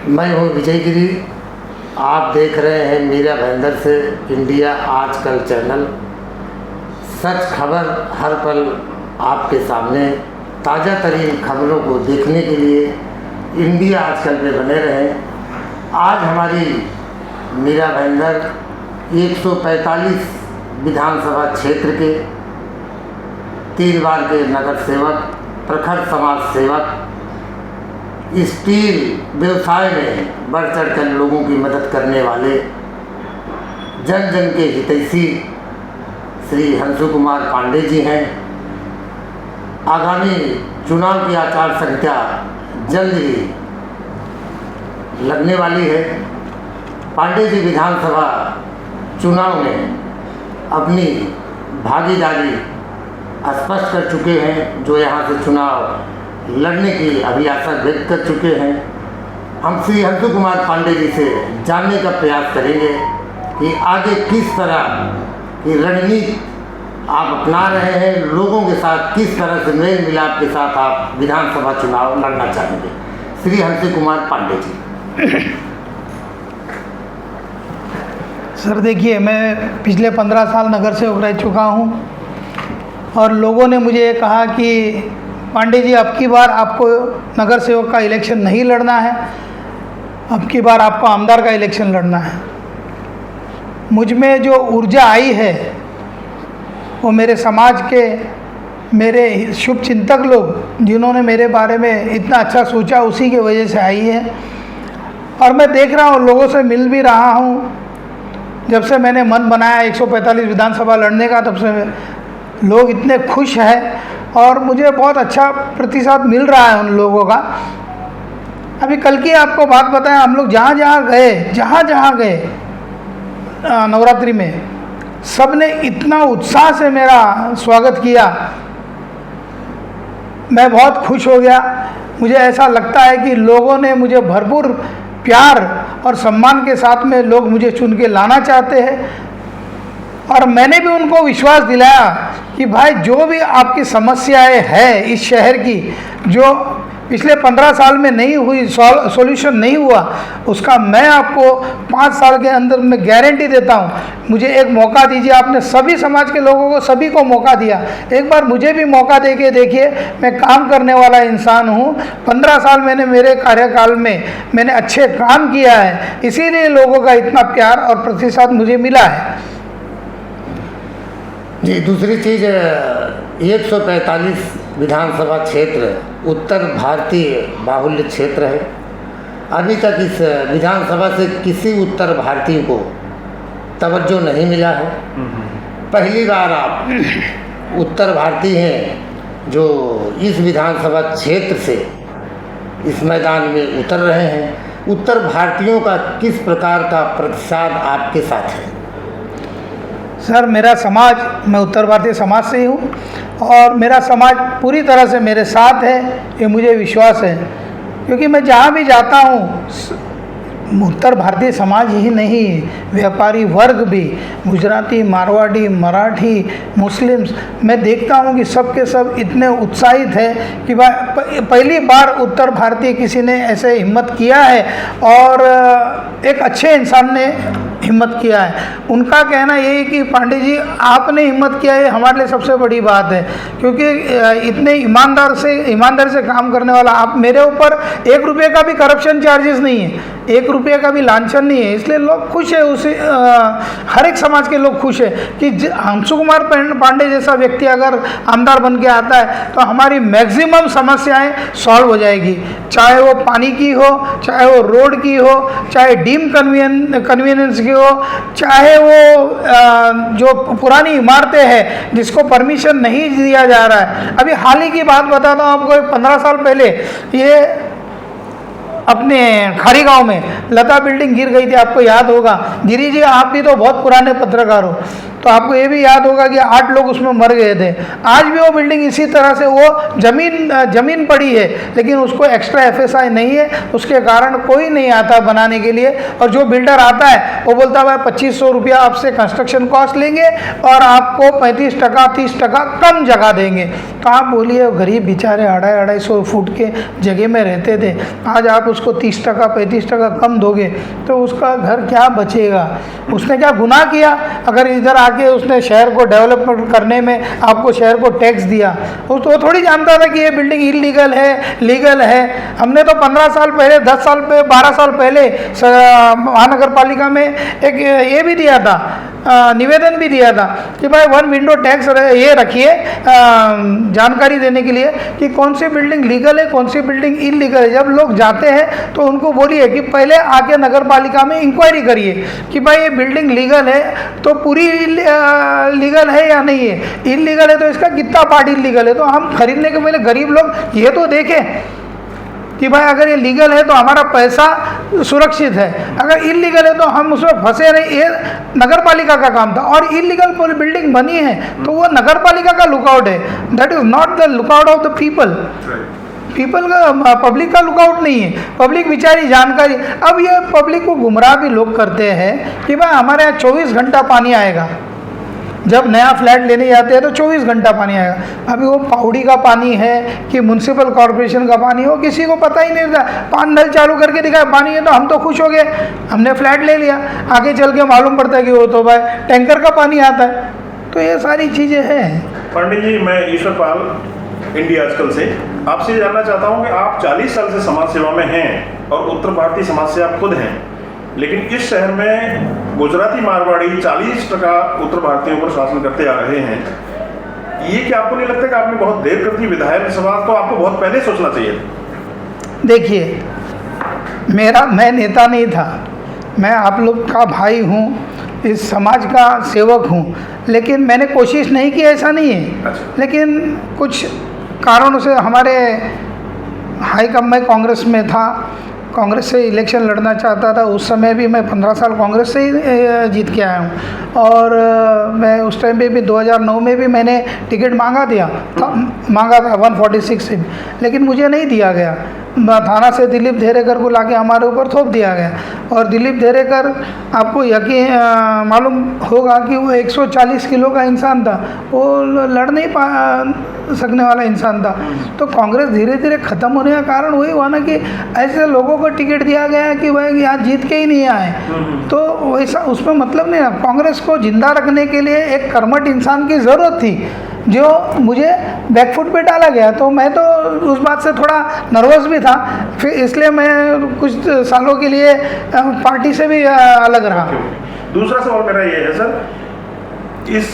मैं हूँ विजय गिरी। आप देख रहे हैं मीरा भाईंदर से इंडिया आजकल चैनल। सच खबर हर पल आपके सामने। ताज़ा तरीन खबरों को देखने के लिए इंडिया आजकल पे बने रहें। आज हमारी मीरा भाईंदर 145 विधानसभा क्षेत्र के 3 बार के नगर सेवक, प्रखर समाज सेवक, स्टील व्यवसाय में बढ़ चढ़ कर लोगों की मदद करने वाले, जन जन के हितैषी श्री हंसु कुमार पांडे जी हैं। आगामी चुनाव की आचार संहिता जल्द ही लगने वाली है। पांडे जी विधानसभा चुनाव में अपनी भागीदारी स्पष्ट कर चुके हैं, जो यहाँ से चुनाव लड़ने की अभिलाषा व्यक्त कर चुके हैं। हम श्री हंसु कुमार पांडे जी से जानने का प्रयास करेंगे कि आगे किस तरह की रणनीति आप अपना रहे हैं, लोगों के साथ किस तरह से मेल मिलाप के साथ आप विधानसभा चुनाव लड़ना चाहेंगे। श्री हंसु कुमार पांडे जी। सर देखिए, मैं पिछले 15 साल नगर सेवक रह चुका हूँ और लोगों ने मुझे ये कहा कि पांडे जी अब की बार आपको नगर सेवक का इलेक्शन नहीं लड़ना है, अब की बार आपको आमदार का इलेक्शन लड़ना है। मुझ में जो ऊर्जा आई है वो मेरे समाज के, मेरे शुभ चिंतक लोग जिन्होंने मेरे बारे में इतना अच्छा सोचा, उसी की वजह से आई है। और मैं देख रहा हूँ, लोगों से मिल भी रहा हूँ। जब से मैंने मन बनाया 145 विधानसभा लड़ने का, तब से लोग इतने खुश हैं और मुझे बहुत अच्छा प्रतिसाद मिल रहा है उन लोगों का। अभी कल की आपको बात बताएं, हम लोग जहाँ जहाँ गए नवरात्रि में, सब ने इतना उत्साह से मेरा स्वागत किया। मैं बहुत खुश हो गया। मुझे ऐसा लगता है कि लोगों ने मुझे भरपूर प्यार और सम्मान के साथ में लोग मुझे चुन के लाना चाहते हैं। और मैंने भी उनको विश्वास दिलाया कि भाई जो भी आपकी समस्याएं हैं इस शहर की, जो पिछले 15 साल में नहीं हुई, सॉल्यूशन नहीं हुआ, उसका मैं आपको 5 साल के अंदर में गारंटी देता हूँ। मुझे एक मौका दीजिए। आपने सभी समाज के लोगों को, सभी को मौका दिया, एक बार मुझे भी मौका दे के देखिए। मैं काम करने वाला इंसान हूँ। 15 साल मैंने, मेरे कार्यकाल में मैंने अच्छे काम किया है, इसीलिए लोगों का इतना प्यार और प्रतिसाद मुझे मिला है। जी, दूसरी चीज़, 145 विधानसभा क्षेत्र उत्तर भारतीय बाहुल्य क्षेत्र है। अभी तक इस विधानसभा से किसी उत्तर भारतीय को तवज्जो नहीं मिला है। पहली बार आप उत्तर भारतीय हैं जो इस विधानसभा क्षेत्र से इस मैदान में उतर रहे हैं। उत्तर भारतीयों का किस प्रकार का प्रतिसाद आपके साथ है? सर, मेरा समाज, मैं उत्तर भारतीय समाज से ही हूँ और मेरा समाज पूरी तरह से मेरे साथ है, ये मुझे विश्वास है। क्योंकि मैं जहाँ भी जाता हूँ, उत्तर भारतीय समाज ही नहीं, व्यापारी वर्ग भी, गुजराती, मारवाड़ी, मराठी, मुस्लिम्स, मैं देखता हूँ कि सब के सब इतने उत्साहित हैं कि भाई पहली बार उत्तर भारतीय किसी ने ऐसे हिम्मत किया है और एक अच्छे इंसान ने हिम्मत किया है। उनका कहना ये है कि पांडे जी आपने हिम्मत किया है, हमारे लिए सबसे बड़ी बात है। क्योंकि इतने ईमानदार से काम करने वाला आप, मेरे ऊपर 1 रुपये का भी करप्शन चार्जेस नहीं है, 1 रुपये का भी लांछन नहीं है। इसलिए लोग खुश है, उसे हर एक समाज के लोग खुश है कि हंसु कुमार पांडे जैसा व्यक्ति अगर आमदार बन के आता है तो हमारी मैक्सिमम समस्याएं सॉल्व हो जाएगी। चाहे वो पानी की हो, चाहे वो रोड की हो, चाहे डीम कन्वीनियंस की हो, चाहे वो जो पुरानी इमारतें हैं जिसको परमिशन नहीं दिया जा रहा है। अभी हाल ही की बात बताता हूँ आपको, 15 साल पहले ये अपने खारी गांव में लता बिल्डिंग गिर गई थी, आपको याद होगा। गिरी जी, आप भी तो बहुत पुराने पत्रकार हो। तो आपको ये भी याद होगा कि 8 लोग उसमें मर गए थे। आज भी वो बिल्डिंग इसी तरह से, वो ज़मीन पड़ी है, लेकिन उसको एक्स्ट्रा FSI नहीं है, उसके कारण कोई नहीं आता बनाने के लिए। और जो बिल्डर आता है वो बोलता है भाई 2500 रुपया आपसे कंस्ट्रक्शन कॉस्ट लेंगे और आपको 35% 30% कम जगह देंगे। तो आप बोलिए, गरीब बेचारे 250 फुट के जगह में रहते थे, आज आप उसको 30% 35% कम दोगे तो उसका घर क्या बचेगा? उसने क्या गुनाह किया? अगर इधर आके उसने शहर को डेवलपमेंट करने में आपको शहर को टैक्स दिया, वो तो थोड़ी जानता था कि ये बिल्डिंग इलीगल है लीगल है। हमने तो 15 साल पहले, 10 साल पहले, 12 साल पहले महानगर पालिका में एक ये भी दिया था, निवेदन भी दिया था कि भाई 1 विंडो टैक्स ये रखिए जानकारी देने के लिए कि कौन सी बिल्डिंग लीगल है, कौन सी बिल्डिंग इलीगल है। जब लोग जाते हैं तो उनको बोलिए कि पहले आके नगर पालिका में इंक्वायरी करिए कि भाई ये बिल्डिंग लीगल है तो पूरी लीगल है या नहीं है, इलीगल है तो इसका कितना पार्ट इलीगल है। तो हम खरीदने के पहले गरीब लोग ये तो देखें कि भाई अगर ये लीगल है तो हमारा पैसा सुरक्षित है, अगर इलीगल है तो हम उसमें फंसे नहीं। ये नगर पालिका का काम था, और इलीगल बिल्डिंग बनी है तो वो नगर पालिका का लुकआउट है, that is not the lookout of the people. People का, पब्लिक का लुकआउट नहीं है, पब्लिक बेचारी जानकारी। अब ये पब्लिक को गुमराह भी लोग करते हैं कि भाई हमारे यहाँ 24 घंटा पानी आएगा, जब नया फ्लैट लेने जाते हैं तो 24 घंटा पानी आएगा। अभी वो पाउडी का पानी है कि म्यूनसिपल कॉरपोरेशन का पानी हो, किसी को पता ही नहीं रहता। नल चालू करके दिखाया पानी है तो हम तो खुश हो गए, हमने फ्लैट ले लिया। आगे चल के मालूम पड़ता है कि वो तो भाई टैंकर का पानी आता है। तो ये सारी चीज़ें हैं। पंडित जी, मैं ईश्वर पाल, इंडिया आजकल से आपसे जानना चाहता हूँ कि आप 40 साल से समाज सेवा में हैं और उत्तर भारतीय समाज से आप खुद हैं, लेकिन इस शहर में गुजराती मारवाड़ी 40% उत्तर भारतीयों पर शासन करते आ रहे हैं। ये क्या आपको नहीं लगता कि आपने बहुत देर कर दी? विधायक समाज तो आपको बहुत पहले सोचना चाहिए। देखिए, मैं नेता नहीं था, मैं आप लोग का भाई हूँ, इस समाज का सेवक हूँ, लेकिन मैंने कोशिश नहीं की ऐसा नहीं है। अच्छा। लेकिन कुछ कारणों से हमारे मैं कांग्रेस में था, कांग्रेस से इलेक्शन लड़ना चाहता था। उस समय भी मैं 15 साल कांग्रेस से ही जीत के आया हूँ, और मैं उस टाइम पे भी 2009 में भी मैंने टिकट मांगा था 146 से, लेकिन मुझे नहीं दिया गया। थाना से दिलीप धेरेकर को लाके हमारे ऊपर थोप दिया गया। और दिलीप धेरेकर, आपको यकीन मालूम होगा कि वो 140 किलो का इंसान था, वो लड़ नहीं सकने वाला इंसान था। तो कांग्रेस धीरे धीरे ख़त्म होने का कारण वही हुआ ना कि ऐसे लोगों को टिकट दिया गया कि भाई यहाँ जीत के ही नहीं आए। तो वैसा उसमें मतलब नहीं है। कांग्रेस को जिंदा रखने के लिए एक कर्मठ इंसान की ज़रूरत थी, जो मुझे बैकफुट पे डाला गया। तो मैं तो उस बात से थोड़ा नर्वस भी था, फिर इसलिए मैं कुछ सालों के लिए पार्टी से भी अलग रहा। दूसरा सवाल मेरा ये है सर, इस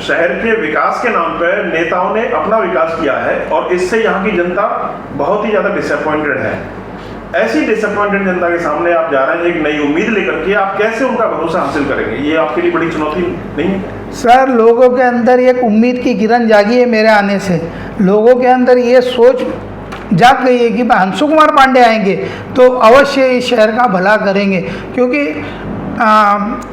शहर के विकास के नाम पर नेताओं ने अपना विकास किया है और इससे यहाँ की जनता बहुत ही ज़्यादा डिसअपॉइंटेड है। ऐसी डिसअपॉइंटेड जनता के सामने आप जा रहे हैं एक नई उम्मीद लेकर के, आप कैसे उनका भरोसा हासिल करेंगे? ये आपके लिए बड़ी चुनौती नहीं है? सर, लोगों के अंदर एक उम्मीद की किरण जागी है मेरे आने से। लोगों के अंदर ये सोच जाग गई है कि हंसु कुमार पांडे आएंगे तो अवश्य इस शहर का भला करेंगे, क्योंकि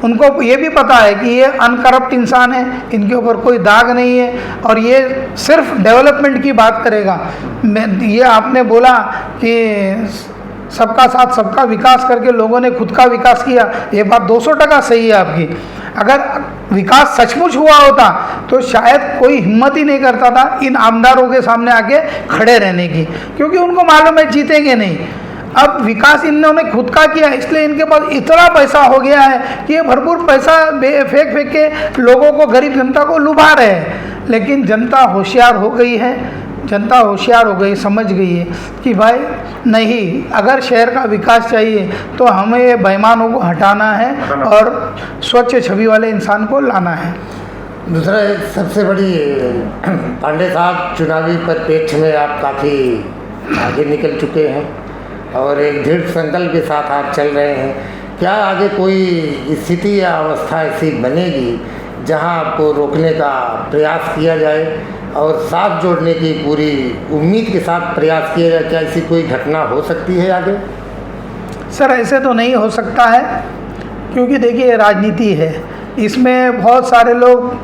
उनको ये भी पता है कि ये अनकरप्ट इंसान है, इनके ऊपर कोई दाग नहीं है और ये सिर्फ डेवलपमेंट की बात करेगा। ये आपने बोला कि सबका साथ सबका विकास करके लोगों ने खुद का विकास किया, ये बात 200% सही है आपकी। अगर विकास सचमुच हुआ होता तो शायद कोई हिम्मत ही नहीं करता था इन आमदारों के सामने आके खड़े रहने की, क्योंकि उनको मालूम है जीतेंगे नहीं। अब विकास इन्होंने खुद का किया, इसलिए इनके पास इतना पैसा हो गया है कि ये भरपूर पैसा फेंक फेंक के लोगों को, गरीब जनता को लुभा रहे हैं। लेकिन जनता होशियार हो गई है, जनता होशियार हो गई, समझ गई है कि भाई नहीं, अगर शहर का विकास चाहिए तो हमें ये बेईमानों को हटाना है और स्वच्छ छवि वाले इंसान को लाना है। दूसरा एक सबसे बड़ी, पांडे साहब चुनावी परिप्रेक्ष्य में आप काफ़ी आगे निकल चुके हैं और एक दृढ़ संकल्प के साथ आप चल रहे हैं। क्या आगे कोई स्थिति या अवस्था ऐसी बनेगी जहां आपको रोकने का प्रयास किया जाए और साथ जोड़ने की पूरी उम्मीद के साथ प्रयास किया जाए? क्या ऐसी कोई घटना हो सकती है आगे? सर, ऐसे तो नहीं हो सकता है, क्योंकि देखिए राजनीति है, इसमें बहुत सारे लोग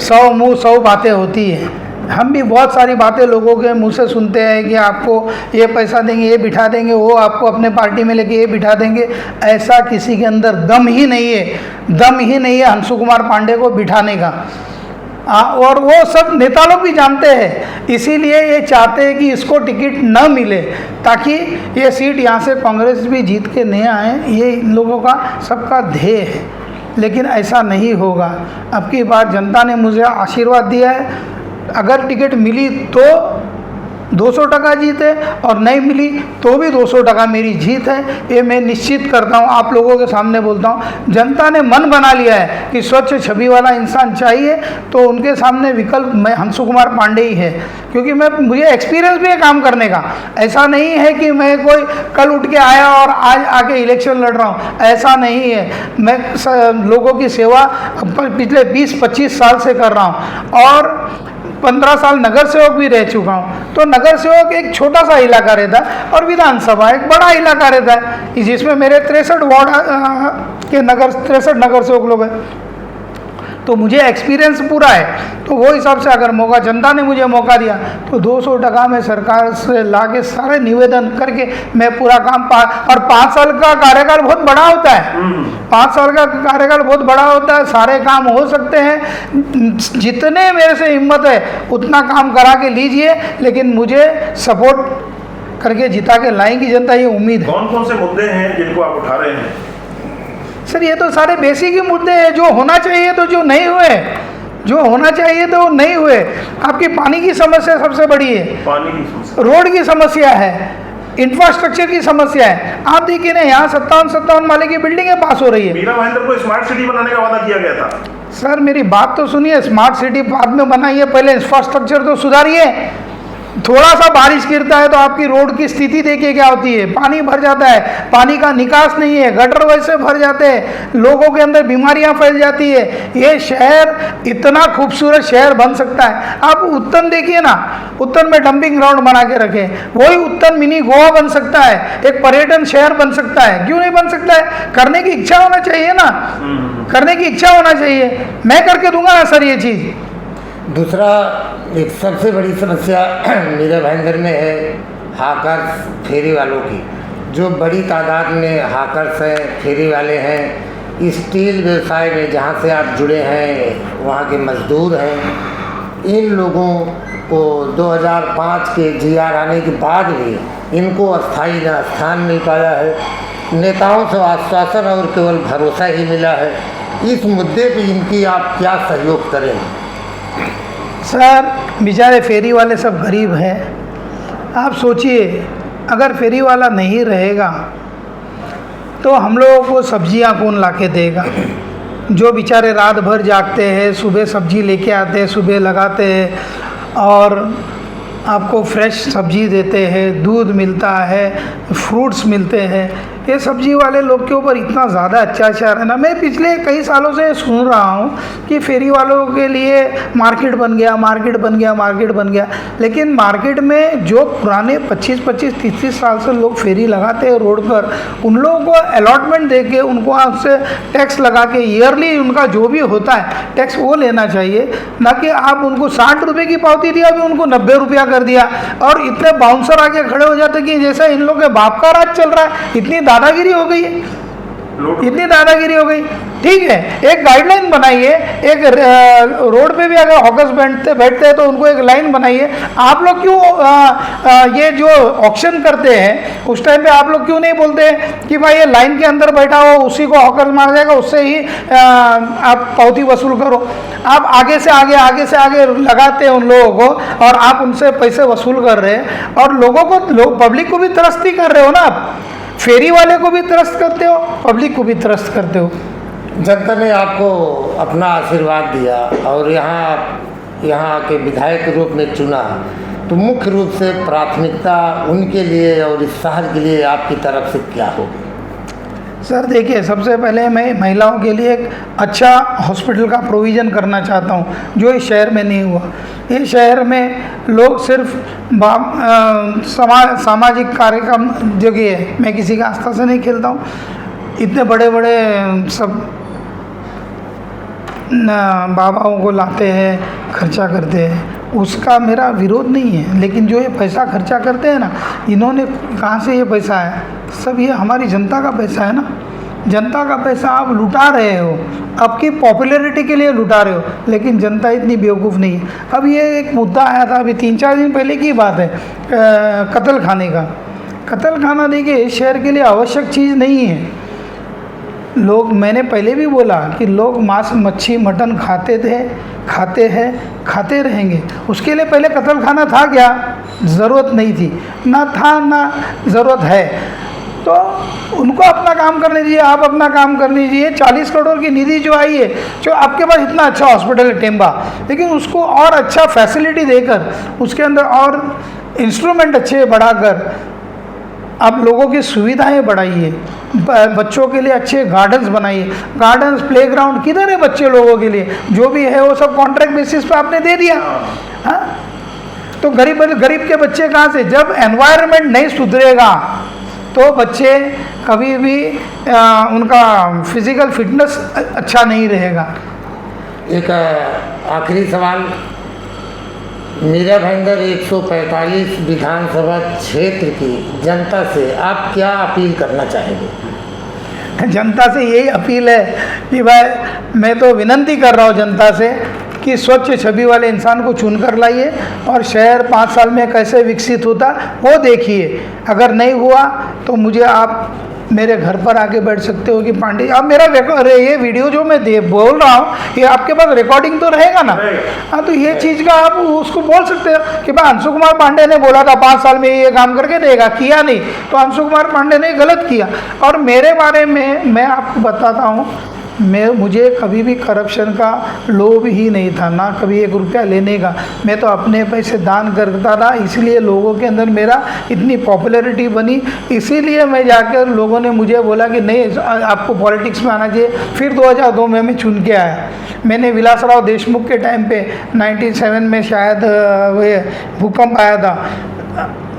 100 मुँह 100 बातें होती हैं। हम भी बहुत सारी बातें लोगों के मुंह से सुनते हैं कि आपको ये पैसा देंगे, ये बिठा देंगे, वो आपको अपने पार्टी में लेके ये बिठा देंगे। ऐसा किसी के अंदर दम ही नहीं है, दम ही नहीं है अंशु कुमार पांडे को बिठाने का। और वो सब नेता लोग भी जानते हैं, इसीलिए ये चाहते हैं कि इसको टिकट न मिले ताकि ये सीट यहाँ से कांग्रेस भी जीत के नहीं आए। ये इन लोगों का सबका ध्येय है, लेकिन ऐसा नहीं होगा। अब की बार जनता ने मुझे आशीर्वाद दिया है, अगर टिकट मिली तो 200% जीत है और नहीं मिली तो भी 200% मेरी जीत है। ये मैं निश्चित करता हूँ, आप लोगों के सामने बोलता हूँ। जनता ने मन बना लिया है कि स्वच्छ छवि वाला इंसान चाहिए, तो उनके सामने विकल्प मैं अंशु कुमार पांडे ही है, क्योंकि मुझे एक्सपीरियंस भी है काम करने का। ऐसा नहीं है कि मैं कोई कल उठ के आया और आज आके इलेक्शन लड़ रहा हूँ, ऐसा नहीं है। मैं लोगों की सेवा पिछले 20-25 साल से कर रहा हूँ और 15 साल नगर सेवक भी रह चुका हूँ। तो नगर सेवक एक छोटा सा इलाका रहता है और विधानसभा एक बड़ा इलाका रहता है, जिसमें मेरे 63 वार्ड के 63 नगर सेवक लोग हैं, तो मुझे एक्सपीरियंस पूरा है। तो वो हिसाब से अगर मौका जनता ने मुझे मौका दिया तो 200% में सरकार से ला के सारे निवेदन करके मैं पूरा काम और 5 साल का कार्यकाल बहुत बड़ा होता है। 5 साल का कार्यकाल बहुत बड़ा होता है, सारे काम हो सकते हैं। जितने मेरे से हिम्मत है उतना काम करा के लीजिए, लेकिन मुझे सपोर्ट करके जिता के लाएंगी जनता, ये उम्मीद है। कौन कौन से मुद्दे हैं जिनको आप उठा रहे हैं? सर ये तो सारे बेसिक ही मुद्दे हैं, जो होना चाहिए तो जो नहीं हुए, जो होना चाहिए तो वो नहीं हुए। आपकी पानी की समस्या सबसे बड़ी है, पानी की समस्या, रोड की समस्या है, इंफ्रास्ट्रक्चर की समस्या है। आप देखिए ना, यहाँ 57 माले की बिल्डिंगें पास हो रही है। मीरा भाईंदर को स्मार्ट सिटी बनाने का वादा किया गया था। सर मेरी बात तो सुनिए, स्मार्ट सिटी बाद में बनाइए, पहले इंफ्रास्ट्रक्चर तो सुधारिए। थोड़ा सा बारिश गिरता है तो आपकी रोड की स्थिति देखिए क्या होती है, पानी भर जाता है, पानी का निकास नहीं है, गटर वैसे भर जाते हैं, लोगों के अंदर बीमारियां फैल जाती है। ये शहर इतना खूबसूरत शहर बन सकता है। आप उत्तन देखिए ना, उत्तन में डंपिंग ग्राउंड बना के रखे, वही उत्तन मिनी गोवा बन सकता है, एक पर्यटन शहर बन सकता है। क्यों नहीं बन सकता है? करने की इच्छा होना चाहिए ना, करने की इच्छा होना चाहिए। मैं करके दूंगा ना सर ये चीज़। दूसरा एक सबसे बड़ी समस्या मीरा भाईंदर में है हाकर फेरी वालों की, जो बड़ी तादाद में हाकर्स हैं, फेरी वाले हैं। स्टील व्यवसाय में जहाँ से आप जुड़े हैं वहाँ के मजदूर हैं। इन लोगों को 2005 के GR आने के बाद भी इनको अस्थायी स्थान मिल पाया है। नेताओं से आश्वासन और केवल भरोसा ही मिला है। इस मुद्दे पर इनकी आप क्या सहयोग करें? सर बेचारे फेरी वाले सब गरीब हैं। आप सोचिए, अगर फेरी वाला नहीं रहेगा तो हम लोगों को सब्जियां कौन ला के देगा? जो बेचारे रात भर जागते हैं, सुबह सब्जी लेके आते हैं, सुबह लगाते हैं और आपको फ्रेश सब्जी देते हैं, दूध मिलता है, फ्रूट्स मिलते हैं। ये सब्जी वाले लोग के ऊपर इतना ज़्यादा अत्याचार है ना। मैं पिछले कई सालों से सुन रहा हूँ कि फेरी वालों के लिए मार्केट बन गया, मार्केट बन गया, मार्केट बन गया। लेकिन मार्केट में जो पुराने 25-25, 30 साल से लोग फेरी लगाते हैं रोड पर, उन लोगों को अलॉटमेंट दे के उनको आपसे टैक्स लगा के ईयरली उनका जो भी होता है टैक्स वो लेना चाहिए, ना कि आप उनको 60 रुपये की पावती दिया, अभी उनको 90 रुपया कर दिया और इतने बाउंसर आके खड़े हो जाते कि जैसा इन लोगों के बाप का राज चल रहा है। इतनी दादागिरी हो गई है, इतनी दादागिरी हो गई। ठीक है, एक गाइडलाइन बनाइए, एक रोड पे भी अगर हॉकर्स बैठते हैं तो उनको एक लाइन बनाइए। आप लोग क्यों ये जो ऑक्शन करते हैं उस टाइम पे आप लोग क्यों नहीं बोलते कि भाई ये लाइन के अंदर बैठा हो, उसी को हॉकर मार जाएगा, उससे ही आप पावती वसूल करो। आप आगे से आगे लगाते हैं उन लोगों को और आप उनसे पैसे वसूल कर रहे हैं और लोगों को, पब्लिक को भी त्रस्ती कर रहे हो ना। आप फेरी वाले को भी त्रस्त करते हो, पब्लिक को भी त्रस्त करते हो। जनता ने आपको अपना आशीर्वाद दिया और यहाँ के विधायक के रूप में चुना, तो मुख्य रूप से प्राथमिकता उनके लिए और इस शहर के लिए आपकी तरफ से क्या होगी? सर देखिए, सबसे पहले मैं महिलाओं के लिए एक अच्छा हॉस्पिटल का प्रोविज़न करना चाहता हूँ, जो इस शहर में नहीं हुआ। इस शहर में लोग सिर्फ सामाजिक कार्यक्रम जगह है, मैं किसी का आस्था से नहीं खेलता हूँ। इतने बड़े बड़े सब बाबाओं को लाते हैं, खर्चा करते हैं, उसका मेरा विरोध नहीं है। लेकिन जो ये पैसा खर्चा करते हैं ना, इन्होंने कहाँ से ये पैसा है? सब ये हमारी जनता का पैसा है ना। जनता का पैसा आप लुटा रहे हो, आपकी पॉपुलैरिटी के लिए लुटा रहे हो, लेकिन जनता इतनी बेवकूफ़ नहीं है। अब ये एक मुद्दा आया था अभी 3-4 दिन पहले की बात है, कत्ल खाने का। कत्ल खाना देखिए इस शहर के लिए आवश्यक चीज़ नहीं है। लोग, मैंने पहले भी बोला कि लोग मांस, मच्छी, मटन खाते थे, खाते हैं, खाते रहेंगे। उसके लिए पहले कत्ल खाना था क्या? ज़रूरत नहीं थी, ना था ना ज़रूरत है। तो उनको अपना काम करने दीजिए, आप अपना काम कर लीजिए। 40 करोड़ की निधि जो आई है, जो आपके पास इतना अच्छा हॉस्पिटल है टेम्बा, लेकिन उसको और अच्छा फैसिलिटी देकर, उसके अंदर और इंस्ट्रूमेंट अच्छे बढ़ाकर आप लोगों की सुविधाएं बढ़ाइए, बच्चों के लिए अच्छे गार्डन्स बनाइए। गार्डन्स, प्लेग्राउंड किधर है बच्चे लोगों के लिए? जो भी है वो सब कॉन्ट्रैक्ट बेसिस पे आपने दे दिया। हाँ, तो गरीब के बच्चे कहाँ से? जब एनवायरनमेंट नहीं सुधरेगा तो बच्चे कभी भी उनका फिजिकल फिटनेस अच्छा नहीं रहेगा। एक आखिरी सवाल, मीरा भाईंदर 145 विधानसभा क्षेत्र की जनता से आप क्या अपील करना चाहेंगे? जनता से यही अपील है कि भाई, मैं तो विनती कर रहा हूँ जनता से कि स्वच्छ छवि वाले इंसान को चुनकर लाइए और शहर 5 साल में कैसे विकसित होता वो देखिए। अगर नहीं हुआ तो मुझे आप मेरे घर पर आके बैठ सकते हो कि पांडे, अब मेरा ये वीडियो जो मैं बोल रहा हूँ, ये आपके पास रिकॉर्डिंग तो रहेगा ना? हाँ, तो ये चीज़ का आप उसको बोल सकते हो कि भाई अंशु कुमार पांडे ने बोला था 5 साल में ये काम करके देगा, किया नहीं, तो अंशु कुमार पांडे ने गलत किया। और मेरे बारे में मैं आपको बताता हूँ, मुझे कभी भी करप्शन का लोभ ही नहीं था, ना कभी 1 रुपया लेने का। मैं तो अपने पैसे दान करता था, इसलिए लोगों के अंदर मेरा इतनी पॉपुलैरिटी बनी। इसीलिए मैं जाकर लोगों ने मुझे बोला कि नहीं, आपको पॉलिटिक्स में आना चाहिए। फिर 2002 में मैं चुन के आया। मैंने विलासराव देशमुख के टाइम पे 97 में शायद वो भूकंप आया था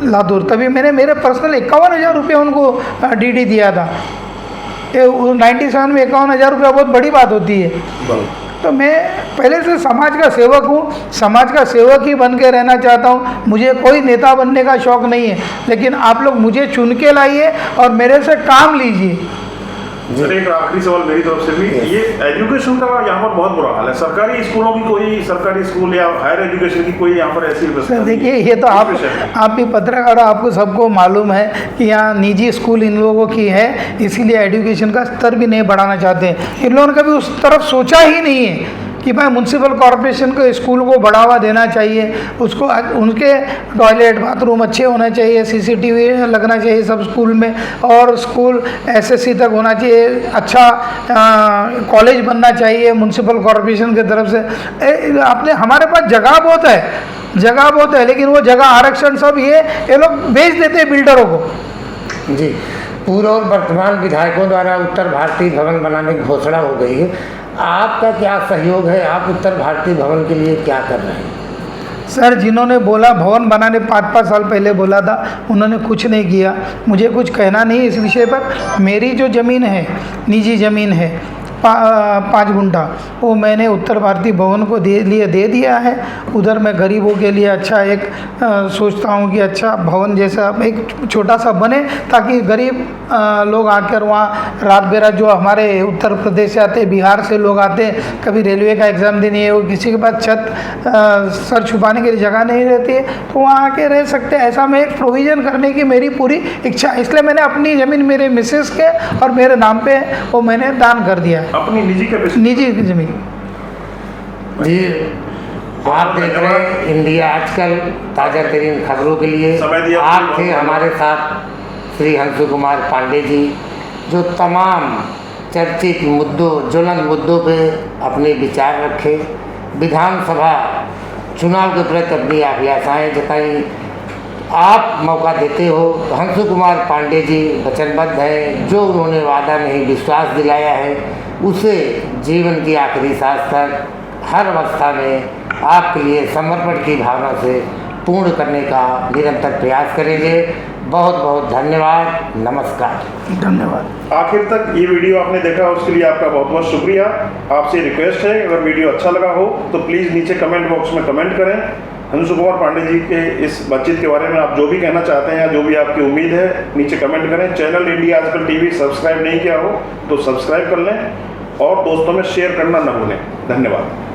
लातूर, तभी मैंने मेरे पर्सनल 51,000 रुपये उनको डीडी दिया था। 97 में 51,000 रुपया बहुत बड़ी बात होती है। तो मैं पहले से समाज का सेवक हूँ, समाज का सेवक ही बन के रहना चाहता हूँ। मुझे कोई नेता बनने का शौक़ नहीं है, लेकिन आप लोग मुझे चुन के लाइए और मेरे से काम लीजिए। सर, एक आखिरी सवाल मेरी तरफ से भी, ये एजुकेशन का यहाँ पर बहुत बुरा हाल है। सरकारी स्कूलों की कोई, सरकारी स्कूल या हायर एजुकेशन की कोई यहाँ पर ऐसी व्यवस्था नहीं है। देखिए, ये तो आप भी पत्रकार, आपको सबको मालूम है कि यहाँ निजी स्कूल इन लोगों की है, इसीलिए एजुकेशन का स्तर भी नहीं बढ़ाना चाहते। इन लोगों ने कभी उस तरफ सोचा ही नहीं है कि भाई म्यूनसिपल कॉरपोरेशन को स्कूल को बढ़ावा देना चाहिए, उसको उनके टॉयलेट बाथरूम अच्छे होने चाहिए, CCTV लगना चाहिए सब स्कूल में, और स्कूल SSC तक होना चाहिए, अच्छा कॉलेज बनना चाहिए म्यूनसिपल कॉरपोरेशन की तरफ से। आपने, हमारे पास जगह बहुत है, लेकिन वो जगह आरक्षण सब ये लोग बेच देते हैं बिल्डरों को। जी, पूर्व और वर्तमान विधायकों द्वारा उत्तर भारतीय भवन बनाने की घोषणा हो गई है, आपका क्या सहयोग है? आप उत्तर भारतीय भवन के लिए क्या कर रहे हैं? सर, जिन्होंने बोला भवन बनाने 5-5 साल पहले बोला था, उन्होंने कुछ नहीं किया। मुझे कुछ कहना नहीं इस विषय पर। मेरी जो ज़मीन है, निजी ज़मीन है 5 गुंठा, वो मैंने उत्तर भारतीय भवन को दे दिया है। उधर मैं गरीबों के लिए अच्छा एक सोचता हूँ कि अच्छा भवन जैसा एक छोटा सा बने, ताकि गरीब लोग आकर वहाँ रात बेरात, जो हमारे उत्तर प्रदेश से आते, बिहार से लोग आते, कभी रेलवे का एग्ज़ाम देने है, वो किसी के पास छत सर छुपाने के लिए जगह नहीं रहती है, तो वहाँ आके रह सकते हैं। ऐसा मैं एक प्रोविज़न करने की मेरी पूरी इच्छा, इसलिए मैंने अपनी ज़मीन मेरे मिसेस के और मेरे नाम पे वो मैंने दान कर दिया, अपनी निजी ज़मीन। जी, आप देख रहे हैं इंडिया आजकल, ताज़ा तरीन खबरों के लिए आप थे हमारे साथ श्री अंशु कुमार पांडे जी, जो तमाम चर्चित मुद्दों, ज्वलंत मुद्दों पे अपने विचार रखे, विधानसभा चुनाव के प्रति अपनी अभिलाषाएँ जताई। आप मौका देते हो तो अंशु कुमार पांडे जी वचनबद्ध हैं, जो उन्होंने वादा नहीं विश्वास दिलाया है, उसे जीवन की आखिरी सांस तक हर अवस्था में आपके लिए समर्पण की भावना से पूर्ण करने का निरंतर प्रयास करेंगे। बहुत बहुत धन्यवाद, नमस्कार। धन्यवाद। आखिर तक ये वीडियो आपने देखा उसके लिए आपका बहुत बहुत शुक्रिया। आपसे रिक्वेस्ट है, अगर वीडियो अच्छा लगा हो तो प्लीज़ नीचे कमेंट बॉक्स में कमेंट करें। अंशु कुमार पांडे जी के इस बातचीत के बारे में आप जो भी कहना चाहते हैं या जो भी आपकी उम्मीद है नीचे कमेंट करें। चैनल इंडिया आजकल टीवी सब्सक्राइब नहीं किया हो तो सब्सक्राइब कर लें और दोस्तों में शेयर करना न भूलें। धन्यवाद।